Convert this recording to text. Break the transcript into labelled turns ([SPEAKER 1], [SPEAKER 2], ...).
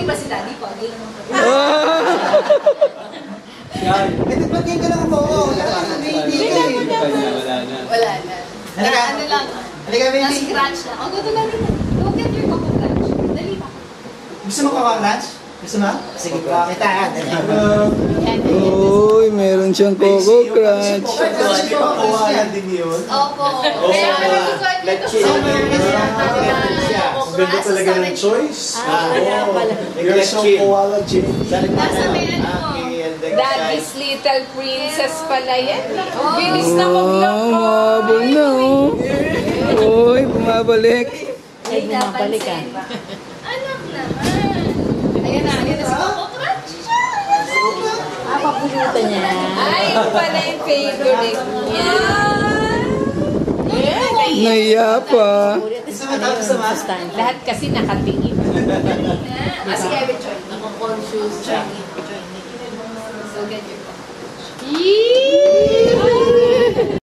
[SPEAKER 1] Pogi ba si Daddy? Pogi?
[SPEAKER 2] Ito ba't yan ka lang mo? Wala na.
[SPEAKER 1] Wala na. Ano lang.
[SPEAKER 2] Halika, baby.
[SPEAKER 1] Na-scratch na. Ang gusto na rin. Go get your coco crunch. Dali pa.
[SPEAKER 2] Gusto mo ka-lunch? Gusto mo? Sige, kita.
[SPEAKER 3] Uy, meron siyang Coco Crunch.
[SPEAKER 2] Kawalan din yun.
[SPEAKER 1] Opo. Kaya nag-record nito sa
[SPEAKER 4] Ganda talaga ng choice.
[SPEAKER 2] You're so koala, Jim.
[SPEAKER 1] Nasa may ano mo.
[SPEAKER 5] Daddy's Little Princess pala yan. Bilis na
[SPEAKER 3] Oh, mabol na oh. Uy, bumabalik.
[SPEAKER 1] Ay, napansin. Anak naman. Ayan na si Coco Crunch.
[SPEAKER 5] Papulutan niya. Ay, ito pala yung favorite niya.
[SPEAKER 3] Naiya pa.
[SPEAKER 2] Gusto mo?
[SPEAKER 5] Lahat kasi nakatingin.
[SPEAKER 1] Si Evan Choy. Nako-confused. So, get your coco crunch.
[SPEAKER 5] Yee!